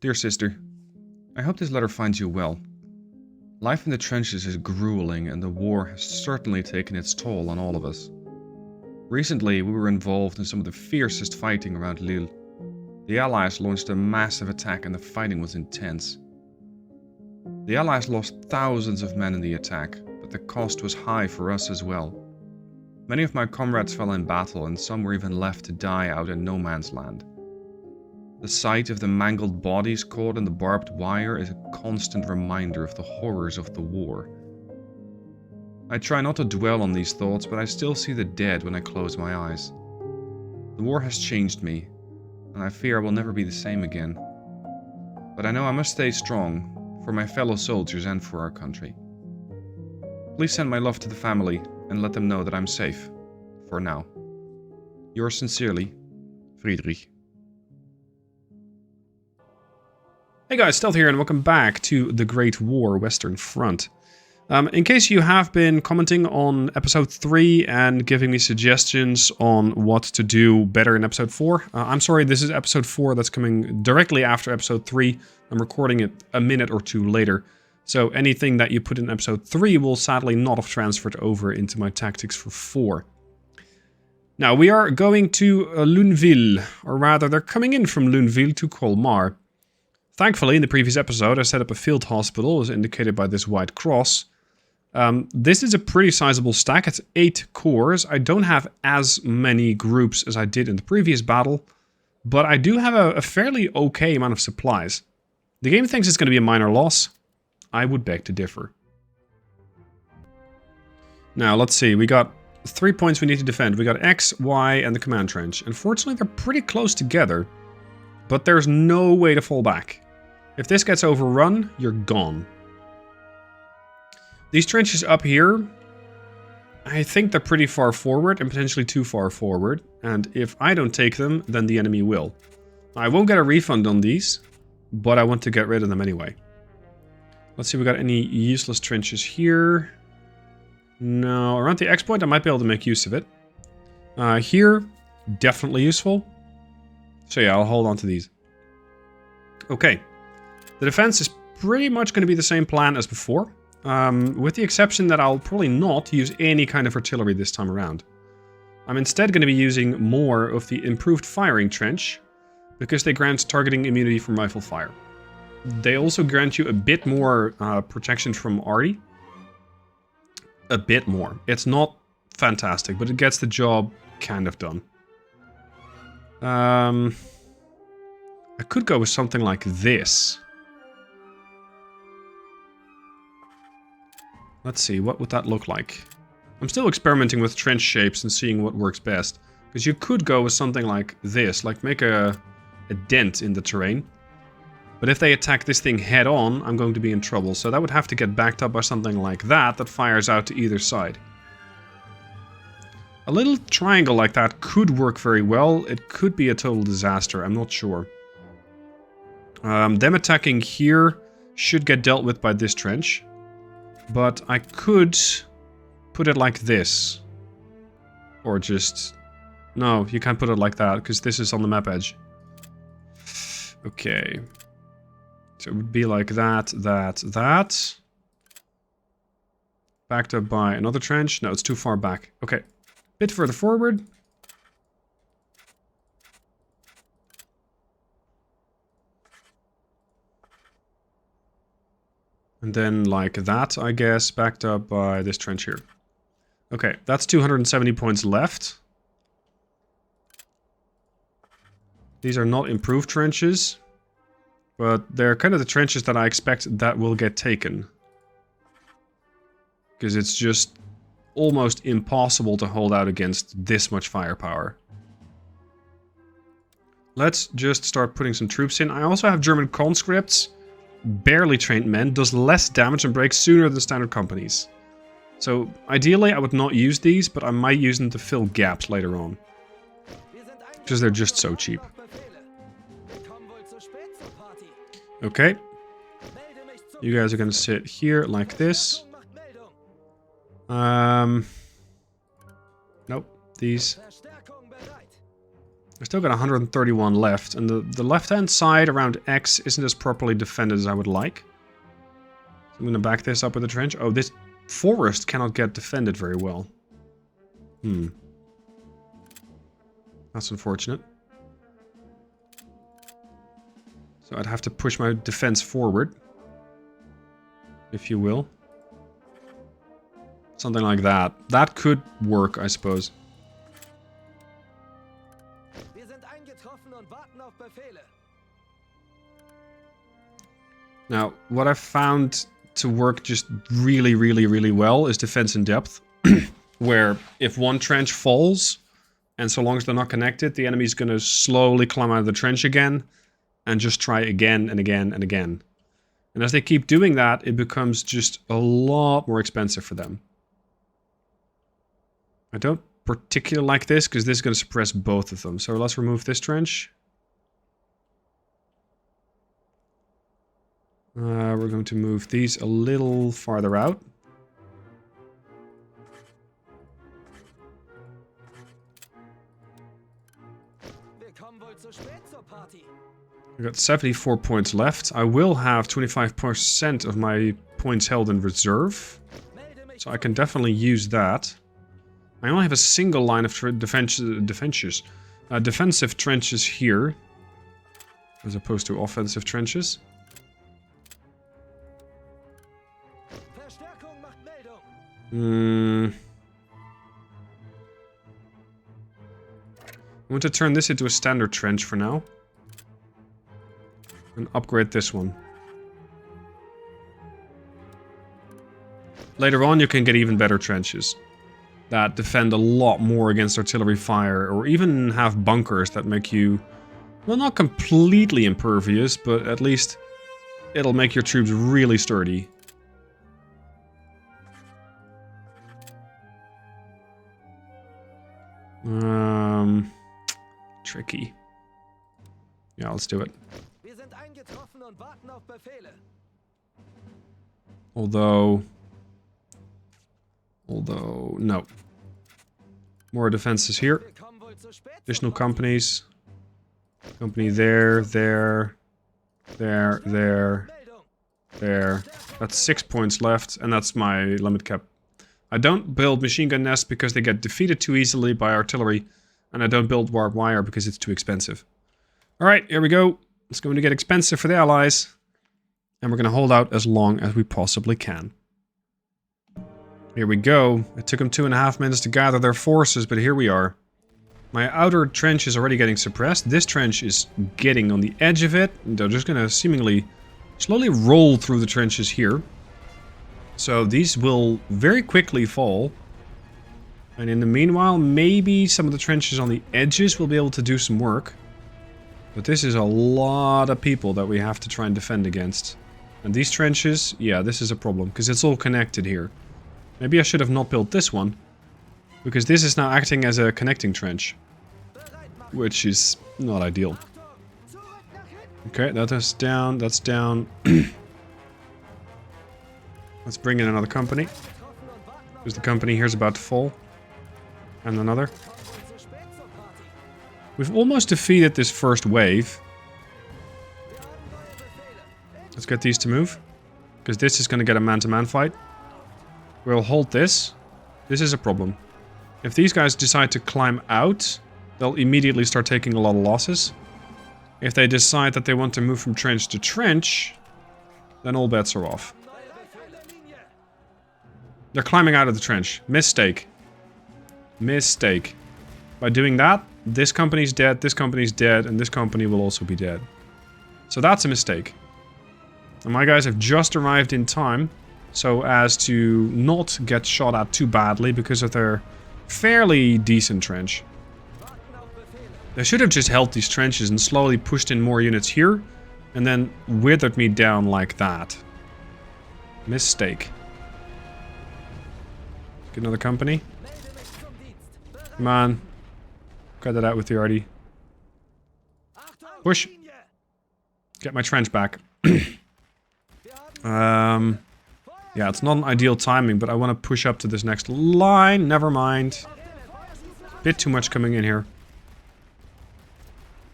Dear sister, I hope this letter finds you well. Life in the trenches is grueling and the war has certainly taken its toll on all of us. Recently, we were involved in some of the fiercest fighting around Lille. The Allies launched a massive attack and the fighting was intense. The Allies lost thousands of men in the attack, but the cost was high for us as well. Many of my comrades fell in battle and some were even left to die out in no man's land. The sight of the mangled bodies caught in the barbed wire is a constant reminder of the horrors of the war. I try not to dwell on these thoughts, but I still see the dead when I close my eyes. The war has changed me, and I fear I will never be the same again. But I know I must stay strong, for my fellow soldiers and for our country. Please send my love to the family, and let them know that I'm safe. For now. Yours sincerely, Friedrich. Hey guys, Stealth here and welcome back to the Great War Western Front. In case you have been commenting on episode 3 and giving me suggestions on what to do better in episode 4, I'm sorry, this is episode 4 that's coming directly after episode 3. I'm recording it a minute or two later. So anything that you put in episode 3 will sadly not have transferred over into my tactics for 4. Now we are going to Luneville, or rather they're coming in from Luneville to Kolmar. Thankfully, in the previous episode, I set up a field hospital, as indicated by this white cross. This is a pretty sizable stack. It's 8 cores. I don't have as many groups as I did in the previous battle, but I do have a fairly okay amount of supplies. The game thinks it's going to be a minor loss. I would beg to differ. Now, let's see. We got 3 points we need to defend. We got X, Y, and the command trench. Unfortunately, they're pretty close together, but there's no way to fall back. If this gets overrun, you're gone. These trenches up here, I think they're pretty far forward and potentially too far forward. And if I don't take them, then the enemy will. I won't get a refund on these, but I want to get rid of them anyway. Let's see if we got any useless trenches here. No, around the X point I might be able to make use of it. Here, definitely useful. So yeah, I'll hold on to these. Okay. The defense is pretty much going to be the same plan as before. With the exception that I'll probably not use any kind of artillery this time around. I'm instead going to be using more of the improved firing trench, because they grant targeting immunity from rifle fire. They also grant you a bit more protection from arty. A bit more. It's not fantastic, but it gets the job kind of done. I could go with something like this. Let's see, what would that look like? I'm still experimenting with trench shapes and seeing what works best. Because you could go with something like this, like make a dent in the terrain. But if they attack this thing head on, I'm going to be in trouble. So that would have to get backed up by something like that fires out to either side. A little triangle like that could work very well. It could be a total disaster, I'm not sure. Them attacking here should get dealt with by this trench. But I could put it like this. Or just... No, you can't put it like that, because this is on the map edge. Okay. So it would be like that. Backed up by another trench. No, it's too far back. Okay. Bit further forward. And then like that, I guess, backed up by this trench here. Okay, that's 270 points left. These are not improved trenches, but they're kind of the trenches that I expect that will get taken. Because it's just almost impossible to hold out against this much firepower. Let's just start putting some troops in. I also have German conscripts. Barely trained men, does less damage and breaks sooner than standard companies. So ideally I would not use these, but I might use them to fill gaps later on. Because they're just so cheap. Okay. You guys are gonna sit here like this. Nope. These. I still got 131 left, and the left-hand side around X isn't as properly defended as I would like. So I'm going to back this up with a trench. Oh, this forest cannot get defended very well. That's unfortunate. So I'd have to push my defense forward, if you will. Something like that. That could work, I suppose. Now, what I've found to work just really, really, really well is defense in depth. Where if one trench falls, and so long as they're not connected, the enemy's going to slowly climb out of the trench again, and just try again and again and again. And as they keep doing that, it becomes just a lot more expensive for them. I don't particularly like this, because this is going to suppress both of them. So let's remove this trench. We're going to move these a little farther out. I got 74 points left. I will have 25% of my points held in reserve. So I can definitely use that. I only have a single line of defensive trenches here. As opposed to offensive trenches. I want to turn this into a standard trench for now. And upgrade this one. Later on you can get even better trenches. That defend a lot more against artillery fire. Or even have bunkers that make you... well, not completely impervious, but at least it'll make your troops really sturdy. Tricky. Yeah, let's do it. Although, no. More defenses here. Additional companies. Company there. There. That's 6 points left, and that's my limit cap. I don't build machine gun nests because they get defeated too easily by artillery, and I don't build barbed wire because it's too expensive. Alright, here we go. It's going to get expensive for the allies, and we're going to hold out as long as we possibly can. Here we go. It took them 2.5 minutes to gather their forces, but here we are. My outer trench is already getting suppressed. This trench is getting on the edge of it. They're just going to seemingly slowly roll through the trenches here. So these will very quickly fall. And in the meanwhile, maybe some of the trenches on the edges will be able to do some work. But this is a lot of people that we have to try and defend against. And these trenches, yeah, this is a problem, because it's all connected here. Maybe I should have not built this one. Because this is now acting as a connecting trench. Which is not ideal. Okay, that is down, that's down. Let's bring in another company. Because the company here is about to fall. And another. We've almost defeated this first wave. Let's get these to move. Because this is going to get a man-to-man fight. We'll hold this. This is a problem. If these guys decide to climb out, they'll immediately start taking a lot of losses. If they decide that they want to move from trench to trench, then all bets are off. They're climbing out of the trench. Mistake. Mistake. By doing that, this company's dead, and this company will also be dead. So that's a mistake. And my guys have just arrived in time, so as to not get shot at too badly because of their fairly decent trench. They should have just held these trenches and slowly pushed in more units here, and then withered me down like that. Mistake. Get another company. Come on. Cut that out with the arty. Push. Get my trench back. Yeah, it's not an ideal timing, but I want to push up to this next line. Never mind. Bit too much coming in here.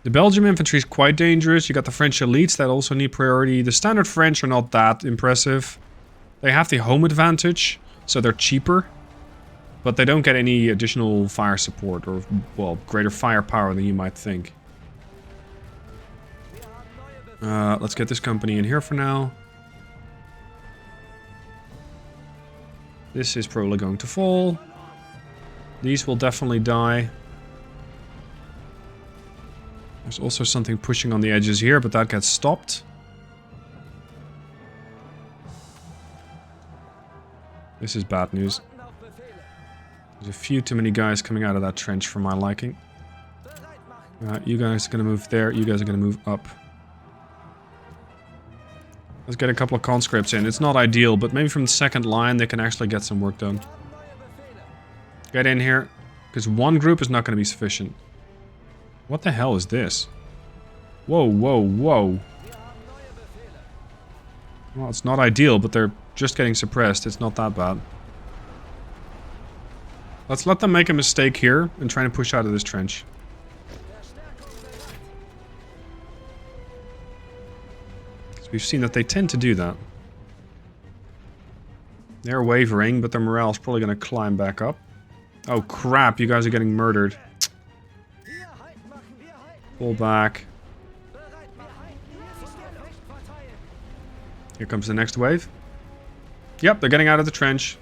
The Belgian infantry is quite dangerous. You got the French elites that also need priority. The standard French are not that impressive. They have the home advantage, so they're cheaper. But they don't get any additional fire support or, well, greater firepower than you might think. Let's get this company in here for now. This is probably going to fall. These will definitely die. There's also something pushing on the edges here, but that gets stopped. This is bad news. There's a few too many guys coming out of that trench for my liking. You guys are going to move there. You guys are going to move up. Let's get a couple of conscripts in. It's not ideal, but maybe from the second line they can actually get some work done. Get in here, because one group is not going to be sufficient. What the hell is this? Whoa, whoa, whoa. Well, it's not ideal, but they're just getting suppressed. It's not that bad. Let's let them make a mistake here and try to push out of this trench. We've seen that they tend to do that. They're wavering, but their morale's probably going to climb back up. Oh crap, you guys are getting murdered. Pull back. Here comes the next wave. Yep, they're getting out of the trench.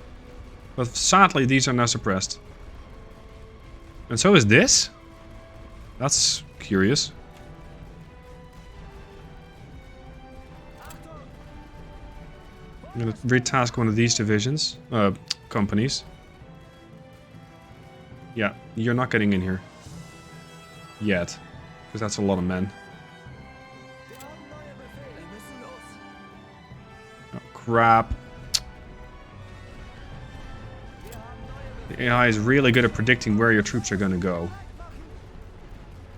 But sadly, these are now suppressed. And so is this? That's curious. I'm going to retask one of these divisions. Companies. Yeah, you're not getting in here. Yet. Because that's a lot of men. Oh, crap. The AI is really good at predicting where your troops are going to go.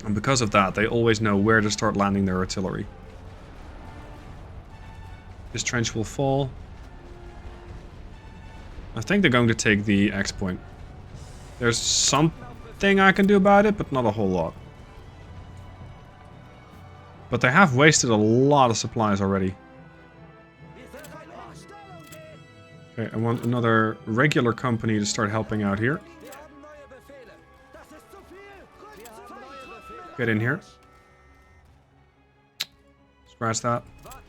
And because of that, they always know where to start landing their artillery. This trench will fall. I think they're going to take the X point. There's something I can do about it, but not a whole lot. But they have wasted a lot of supplies already. Okay, I want another regular company to start helping out here. Get in here. Scratch that.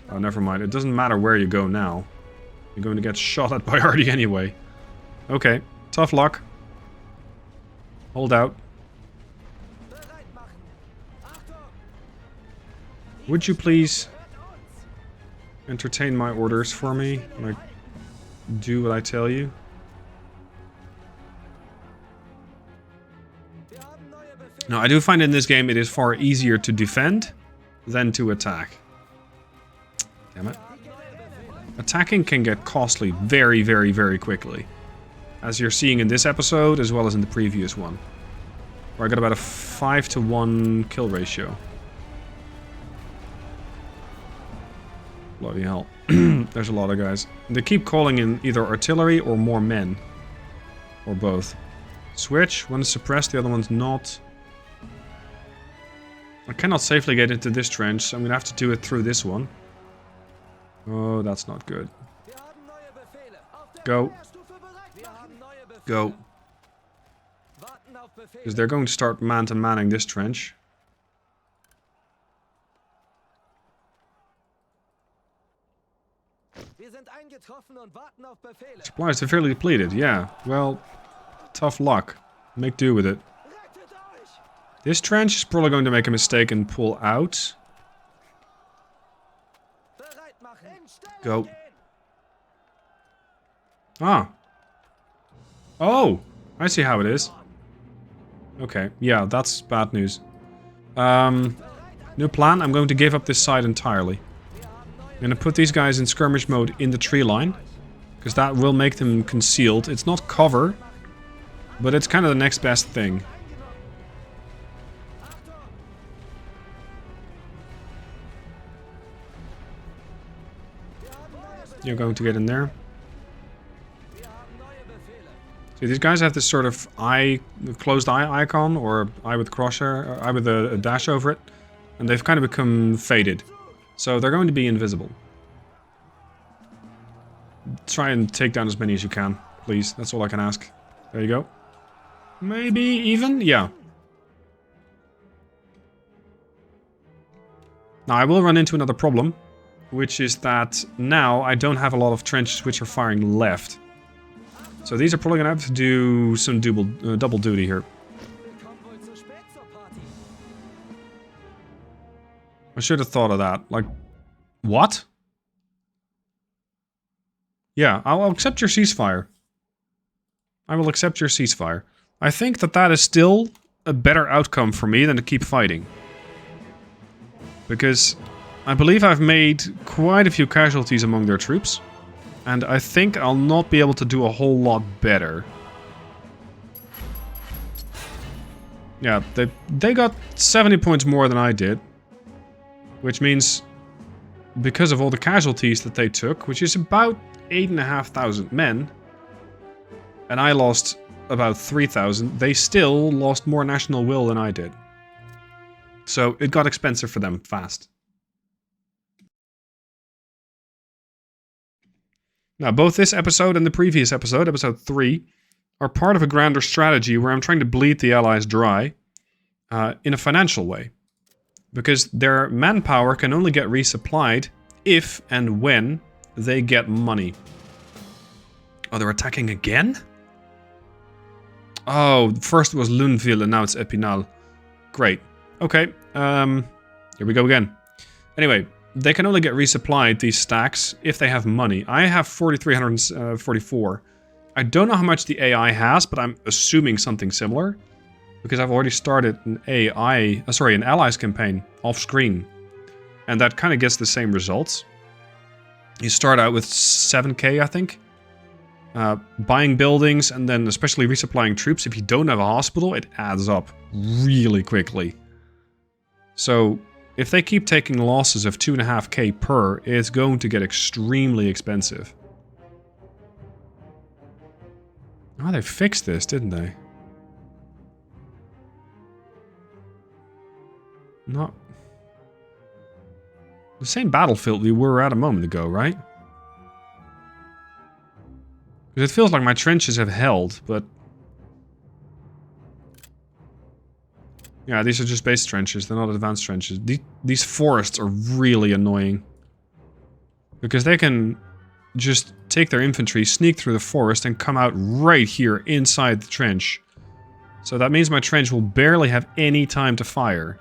Oh, never mind. It doesn't matter where you go now. You're going to get shot at by Artie anyway. Okay, tough luck. Hold out. Would you please entertain my orders for me? Like, do what I tell you? Now, I do find in this game it is far easier to defend than to attack. Damn it. Attacking can get costly very, very, very quickly. As you're seeing in this episode, as well as in the previous one. Where I got about a 5-to-1 kill ratio. Bloody hell. There's a lot of guys. They keep calling in either artillery or more men. Or both. Switch. One is suppressed, the other one's not. I cannot safely get into this trench, so I'm going to have to do it through this one. Oh, that's not good. Go. Go. Because they're going to start man-to-manning this trench. Supplies severely depleted, yeah. Well, tough luck. Make do with it. This trench is probably going to make a mistake and pull out. Go. Ah. Oh! I see how it is. Okay, yeah, that's bad news. New plan, I'm going to give up this side entirely. I'm going to put these guys in skirmish mode in the tree line. Because that will make them concealed. It's not cover, but it's kind of the next best thing. You're going to get in there. See, these guys have this sort of eye, closed eye icon, or eye with crosshair, eye with a dash over it. And they've kind of become faded. So they're going to be invisible. Try and take down as many as you can, please. That's all I can ask. There you go. Maybe even? Yeah. Now I will run into another problem, which is that now I don't have a lot of trenches which are firing left. So these are probably going to have to do some double duty here. I should have thought of that. Like, what? Yeah, I'll accept your ceasefire. I will accept your ceasefire. I think that that is still a better outcome for me than to keep fighting. Because I believe I've made quite a few casualties among their troops. And I think I'll not be able to do a whole lot better. Yeah, they got 70 points more than I did. Which means, because of all the casualties that they took, which is about 8,500 men, and I lost about 3,000, they still lost more national will than I did. So it got expensive for them fast. Now, both this episode and the previous episode, episode 3, are part of a grander strategy where I'm trying to bleed the Allies dry in a financial way. Because their manpower can only get resupplied if and when they get money. Oh, they're attacking again? Oh, first it was Luneville and now it's Epinal. Great. Okay, here we go again. Anyway, they can only get resupplied, these stacks, if they have money. I have 4,344. I don't know how much the AI has, but I'm assuming something similar. Because I've already started an an Allies campaign off-screen. And that kind of gets the same results. You start out with 7k, I think. Buying buildings and then especially resupplying troops. If you don't have a hospital, it adds up really quickly. So, if they keep taking losses of 2.5k per, it's going to get extremely expensive. Oh, they fixed this, didn't they? Not... the same battlefield we were at a moment ago, right? Because it feels like my trenches have held, but... yeah, these are just base trenches, they're not advanced trenches. These forests are really annoying. Because they can just take their infantry, sneak through the forest, and come out right here inside the trench. So that means my trench will barely have any time to fire.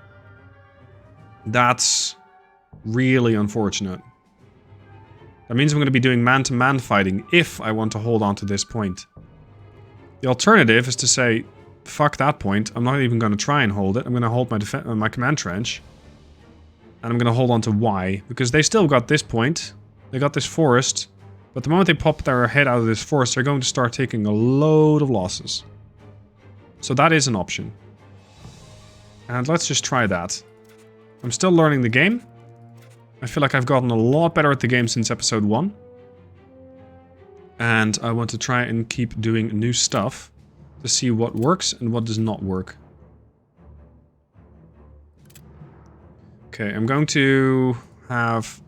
That's really unfortunate. That means I'm going to be doing man-to-man fighting if I want to hold on to this point. The alternative is to say, fuck that point, I'm not even going to try and hold it. I'm going to hold my command trench. And I'm going to hold on to Y, because they still got this point. They got this forest. But the moment they pop their head out of this forest, they're going to start taking a load of losses. So that is an option. And let's just try that. I'm still learning the game. I feel like I've gotten a lot better at the game since episode 1. And I want to try and keep doing new stuff to see what works and what does not work. Okay, I'm going to have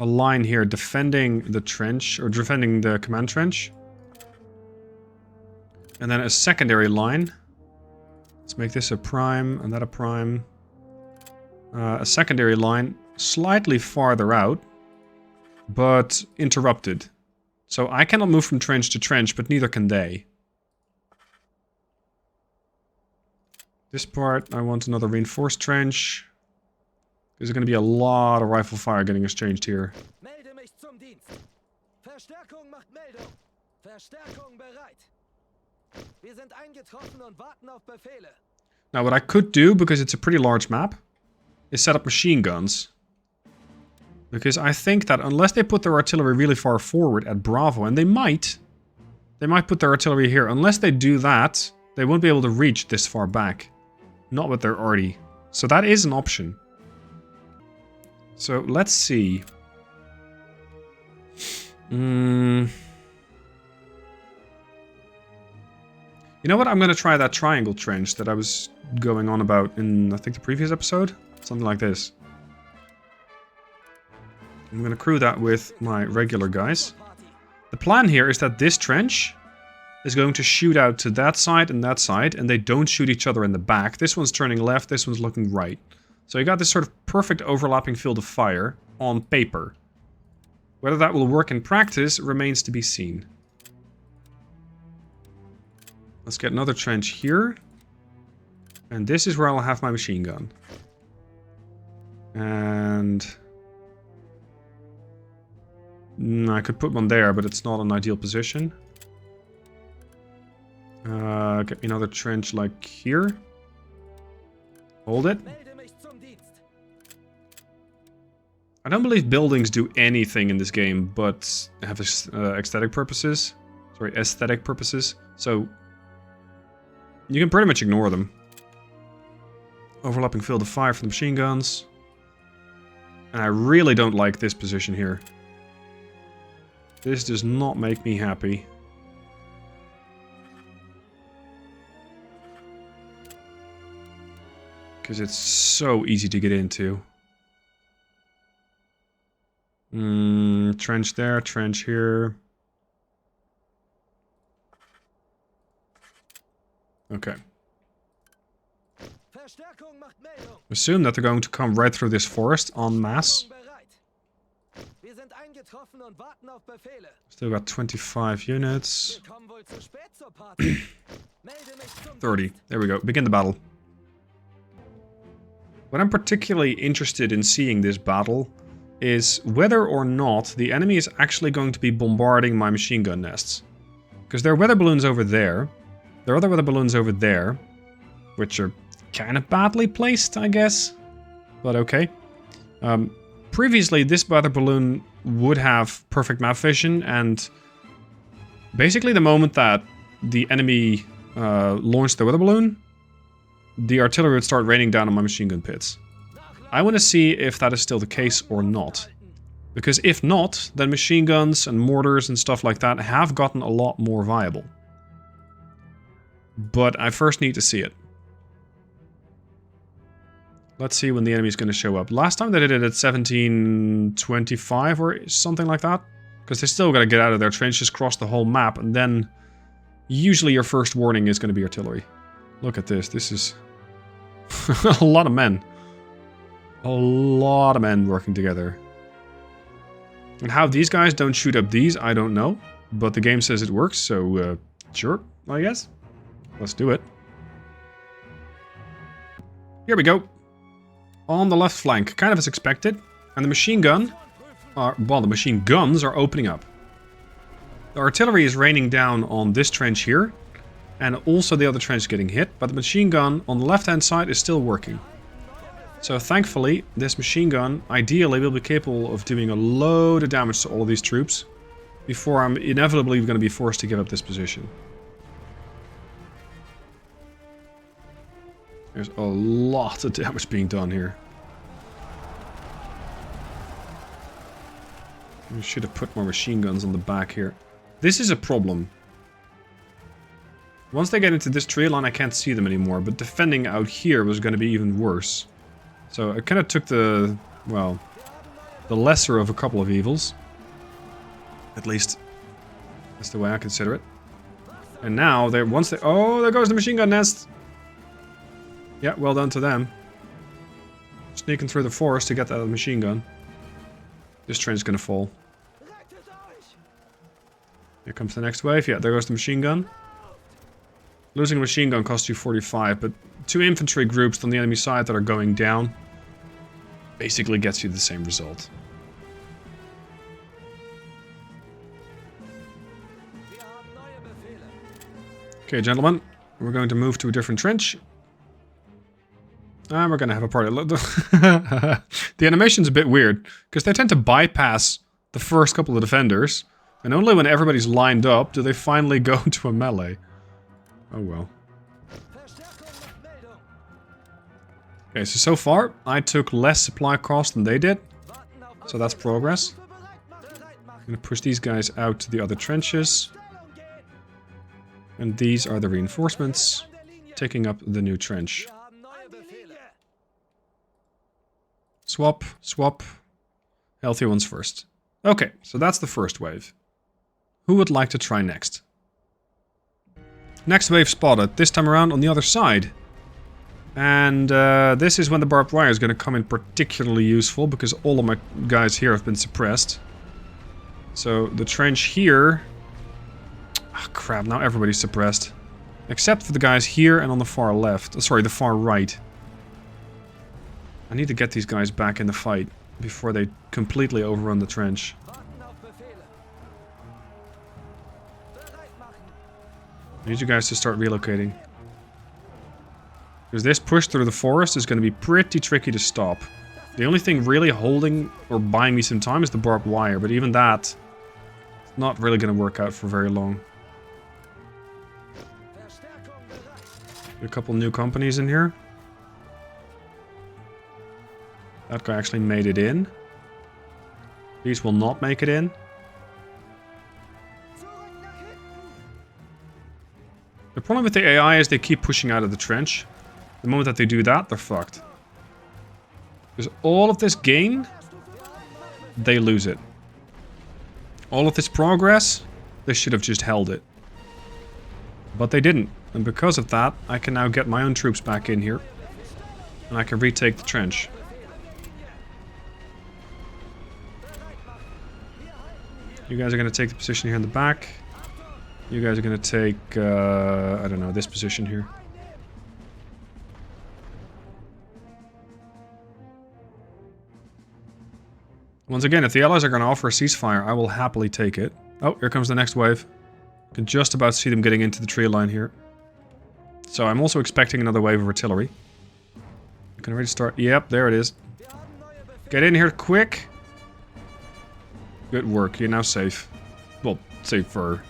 a line here defending the trench, or defending the command trench. And then a secondary line. Let's make this a prime and that a prime. A secondary line slightly farther out, but interrupted. So I cannot move from trench to trench, but neither can they. This part, I want another reinforced trench. There's going to be a lot of rifle fire getting exchanged here. Melde mich zum Dienst. Verstärkung macht Meldung. Verstärkung bereit. Wir sind eingetroffen und warten auf Befehle. Now what I could do, because it's a pretty large map, is set up machine guns. Because I think that unless they put their artillery really far forward at Bravo, and they might put their artillery here. Unless they do that, they won't be able to reach this far back. Not with their arty. So that is an option. So let's see. You know what? I'm going to try that triangle trench that I was going on about in, I think, the previous episode. Something like this. I'm going to crew that with my regular guys. The plan here is that this trench is going to shoot out to that side, and they don't shoot each other in the back. This one's turning left, this one's looking right. So you got this sort of perfect overlapping field of fire on paper. Whether that will work in practice remains to be seen. Let's get another trench here. And this is where I'll have my machine gun. And... I could put one there, but it's not an ideal position. Get me another trench like here. Hold it. I don't believe buildings do anything in this game, but have aesthetic purposes. Sorry, aesthetic purposes. So you can pretty much ignore them. Overlapping field of fire from the machine guns. And I really don't like this position here. This does not make me happy. Because it's so easy to get into. Trench there, trench here. Okay. Assume that they're going to come right through this forest en masse. Still got 25 units. 30. There we go. Begin the battle. What I'm particularly interested in seeing this battle is whether or not the enemy is actually going to be bombarding my machine gun nests. Because there are weather balloons over there. There are other weather balloons over there, which are kind of badly placed, I guess. But okay. Previously, this weather balloon would have perfect map vision, and basically the moment that the enemy launched the weather balloon, the artillery would start raining down on my machine gun pits. I want to see if that is still the case or not. Because if not, then machine guns and mortars and stuff like that have gotten a lot more viable. But I first need to see it. Let's see when the enemy's going to show up. Last time they did it at 1725 or something like that. Because they still got to get out of their trenches, cross the whole map, and then usually your first warning is going to be artillery. Look at this. This is a lot of men. A lot of men working together. And how these guys don't shoot up these, I don't know. But the game says it works, so sure, I guess. Let's do it. Here we go. On the left flank, kind of as expected. And the machine gun, well, the machine guns are opening up. The artillery is raining down on this trench here. And also the other trench getting hit. But the machine gun on the left-hand side is still working. So thankfully, this machine gun, ideally, will be capable of doing a load of damage to all of these troops. Before I'm inevitably going to be forced to give up this position. There's a lot of damage being done here. We should have put more machine guns on the back here. This is a problem. Once they get into this tree line, I can't see them anymore. But defending out here was going to be even worse. So I kind of took the, well, the lesser of a couple of evils. At least, that's the way I consider it. And now, once they... Oh, there goes the machine gun nest! Yeah, well done to them. Sneaking through the forest to get that machine gun. This train's gonna fall. Here comes the next wave. Yeah, there goes the machine gun. Losing a machine gun costs you 45, but 2 infantry groups on the enemy side that are going down basically gets you the same result. Okay, gentlemen, we're going to move to a different trench. And we're going to have a party. The animation's a bit weird, because they tend to bypass the first couple of defenders, and only when everybody's lined up do they finally go into a melee. Oh well. Okay, so far, I took less supply cost than they did, so that's progress. I'm going to push these guys out to the other trenches. And these are the reinforcements, taking up the new trench. Swap, swap. Healthy ones first. Okay, so that's the first wave. Who would like to try next? Next wave spotted, this time around on the other side. And this is when the barbed wire is going to come in particularly useful, because all of my guys here have been suppressed. So the trench here... Oh, crap, now everybody's suppressed. Except for the guys here and on the far left. Sorry, the far right. I need to get these guys back in the fight before they completely overrun the trench. I need you guys to start relocating. Because this push through the forest is going to be pretty tricky to stop. The only thing really holding or buying me some time is the barbed wire, but even that... not really going to work out for very long. A couple new companies in here. That guy actually made it in. These will not make it in. The problem with the AI is they keep pushing out of the trench. The moment that they do that, they're fucked. Because all of this gain, they lose it. All of this progress, they should have just held it. But they didn't. And because of that, I can now get my own troops back in here. And I can retake the trench. You guys are going to take the position here in the back. You guys are going to take, I don't know, this position here. Once again, if the allies are going to offer a ceasefire, I will happily take it. Oh, here comes the next wave. I can just about see them getting into the tree line here. So I'm also expecting another wave of artillery. I can already start. Yep, there it is. Get in here quick. Good work, you're now safe. Well, safer.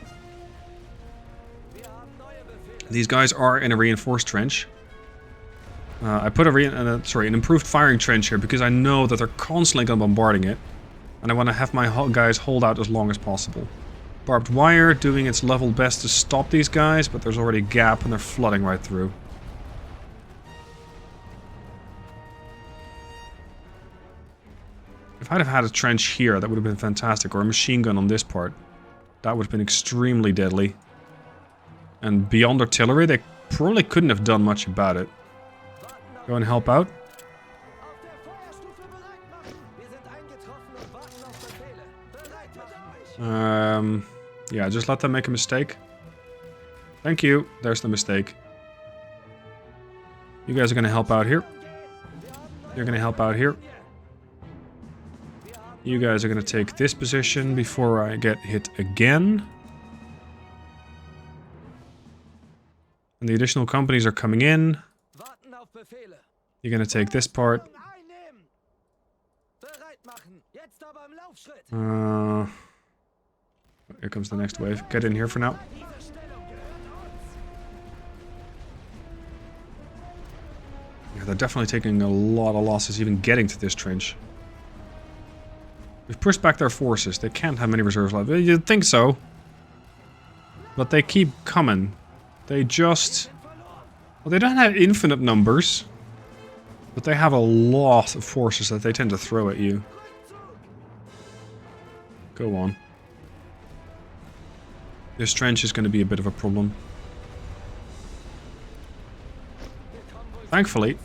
These guys are in a reinforced trench. I put an improved firing trench here because I know that they're constantly going to be bombarding it. And I want to have my guys hold out as long as possible. Barbed wire doing its level best to stop these guys, but there's already a gap and they're flooding right through. If I'd have had a trench here, that would have been fantastic. Or a machine gun on this part. That would have been extremely deadly. And beyond artillery, they probably couldn't have done much about it. Go and help out. Yeah, just let them make a mistake. Thank you. There's the mistake. You guys are going to help out here. You're going to help out here. You guys are going to take this position before I get hit again. And the additional companies are coming in. You're going to take this part. Here comes the next wave. Get in here for now. Yeah, they're definitely taking a lot of losses even getting to this trench. We've pushed back their forces. They can't have many reserves left. You'd think so. But they keep coming. They just... Well, they don't have infinite numbers. But they have a lot of forces that they tend to throw at you. Go on. This trench is going to be a bit of a problem. Thankfully,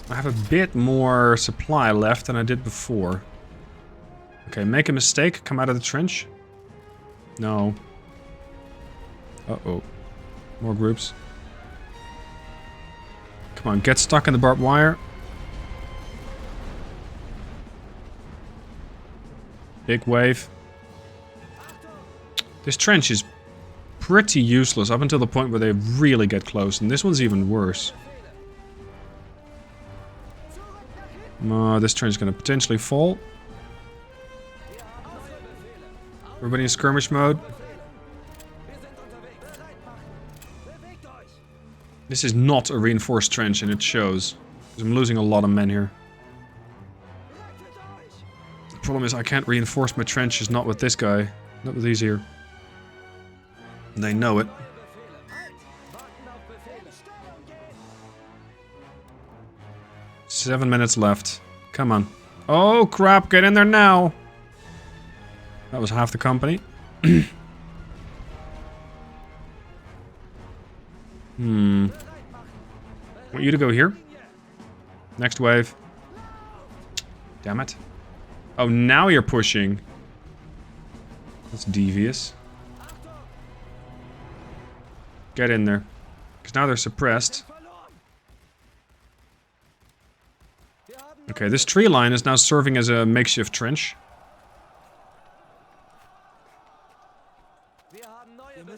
I have a bit more supply left than I did before. Okay, make a mistake, come out of the trench. No. Uh-oh. More groups. Come on, get stuck in the barbed wire. Big wave. This trench is pretty useless up until the point where they really get close, and this one's even worse. This trench is going to potentially fall. Everybody in skirmish mode. This is not a reinforced trench, and it shows. Because I'm losing a lot of men here. The problem is I can't reinforce my trenches, not with this guy. Not with these here. And they know it. "7 minutes left. Come on. Oh, crap. Get in there now. That was half the company. Want you to go here. Next wave. Damn it. Oh, now you're pushing. That's devious. Get in there. Because now they're suppressed. Okay, this tree line is now serving as a makeshift trench.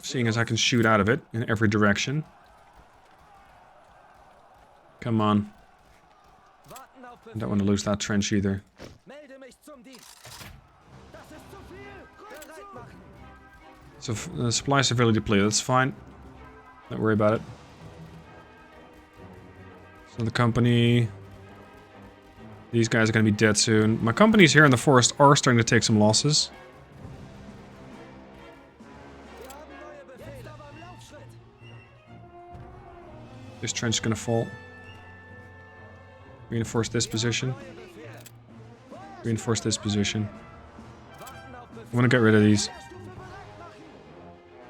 Seeing as I can shoot out of it in every direction. Come on. I don't want to lose that trench either. So, supply severely depleted, that's fine. Don't worry about it. So the company... These guys are going to be dead soon. My companies here in the forest are starting to take some losses. This trench is going to fall. Reinforce this position. Reinforce this position. I want to get rid of these.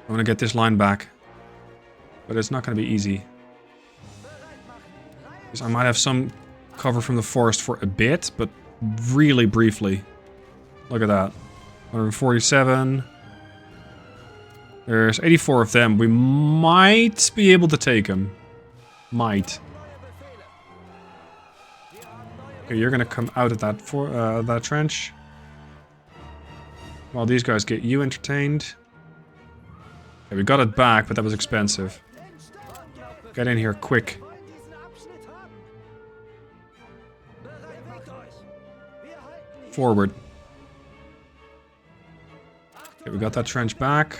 I want to get this line back. But it's not going to be easy. Because I might have some cover from the forest for a bit, but really briefly. Look at that. 147. There's 84 of them. We might be able to take them. Might. Okay, you're gonna come out of that that trench. While these guys get you entertained. Okay, we got it back, but that was expensive. Get in here, quick. Forward. Okay, we got that trench back.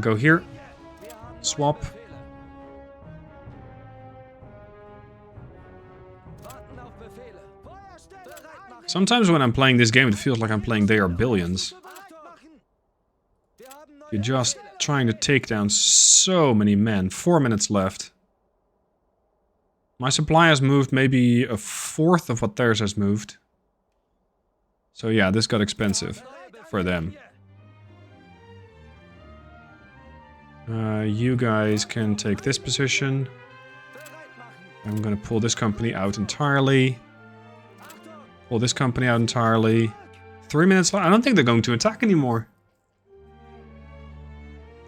Go here. Swap. Sometimes when I'm playing this game, it feels like I'm playing They Are Billions. You're just trying to take down so many men. 4 minutes left. My supply has moved maybe a fourth of what theirs has moved. So yeah, this got expensive for them. You guys can take this position. I'm gonna pull this company out entirely. Pull this company out entirely. 3 minutes left. I don't think they're going to attack anymore.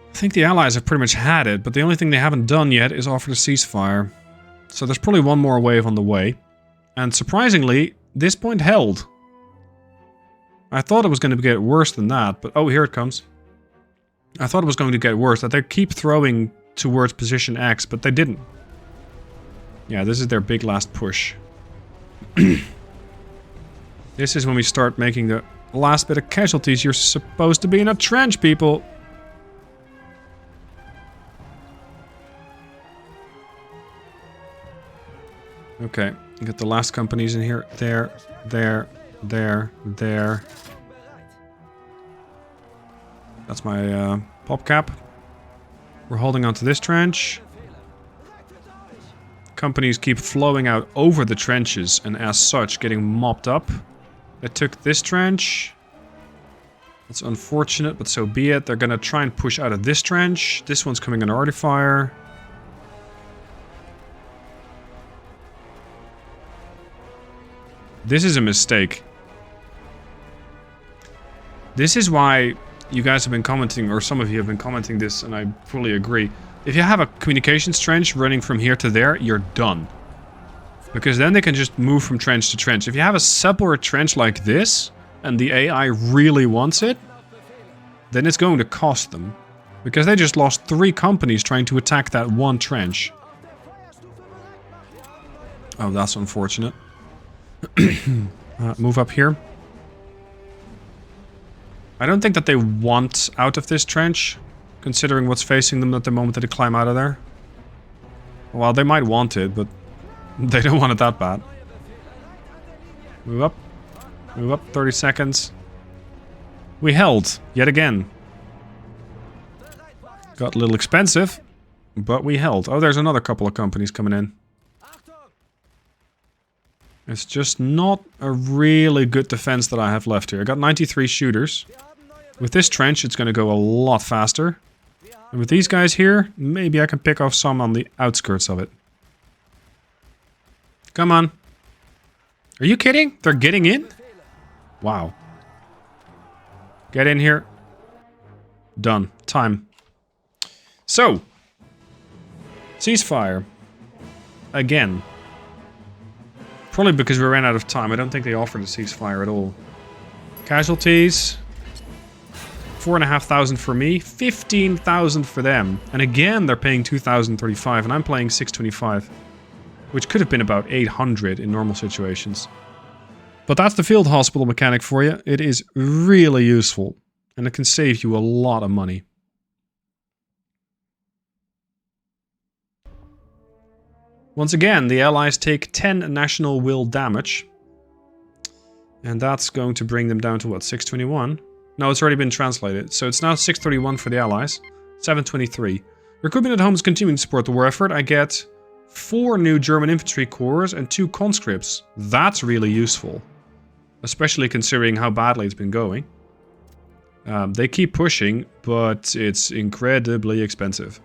I think the Allies have pretty much had it, but the only thing they haven't done yet is offer a ceasefire. So there's probably one more wave on the way. And surprisingly, this point held. I thought it was going to get worse than that, but oh, here it comes. I thought it was going to get worse, that they keep throwing towards position X, but they didn't. Yeah, this is their big last push. This is when we start making the last bit of casualties. You're supposed to be in a trench, people. Okay, get the last companies in here. There. That's my pop cap. We're holding on to this trench. Companies keep flowing out over the trenches and as such getting mopped up. They took this trench. That's unfortunate, but so be it. They're gonna try and push out of this trench. This one's coming under arty fire. This is a mistake. This is why you guys have been commenting, or some of you have been commenting this, and I fully agree. If you have a communications trench running from here to there, you're done. Because then they can just move from trench to trench. If you have a separate trench like this, and the AI really wants it, then it's going to cost them. Because they just lost 3 companies trying to attack that one trench. Oh, that's unfortunate. Move up here. I don't think that they want out of this trench, considering what's facing them at the moment that they climb out of there. Well, they might want it, but they don't want it that bad. Move up. Move up, 30 seconds. We held, yet again. Got a little expensive, but we held. Oh, there's another couple of companies coming in. It's just not a really good defense that I have left here. I got 93 shooters. With this trench, it's going to go a lot faster. And with these guys here, maybe I can pick off some on the outskirts of it. Come on. Are you kidding? They're getting in? Wow. Get in here. Done. Time. So. Ceasefire. Again. Probably because we ran out of time. I don't think they offered a ceasefire at all. Casualties. 4,500 for me. 15,000 for them. And again, they're paying 2,035 and I'm paying 625. Which could have been about 800 in normal situations. But that's the field hospital mechanic for you. It is really useful. And it can save you a lot of money. Once again, the Allies take 10 national will damage. And that's going to bring them down to what, 621? No, it's already been translated. So it's now 631 for the Allies. 723. Recruitment at home is continuing to support the war effort. I get 4 new German infantry corps and 2 conscripts. That's really useful. Especially considering how badly it's been going. They keep pushing, but it's incredibly expensive.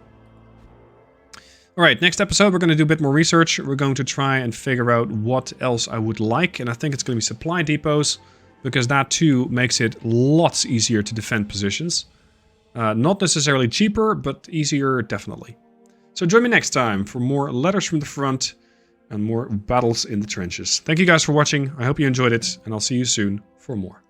Alright, next episode we're going to do a bit more research. We're going to try and figure out what else I would like. And I think it's going to be supply depots. Because that too makes it lots easier to defend positions. Not necessarily cheaper, but easier definitely. So join me next time for more letters from the front. And more battles in the trenches. Thank you guys for watching. I hope you enjoyed it. And I'll see you soon for more.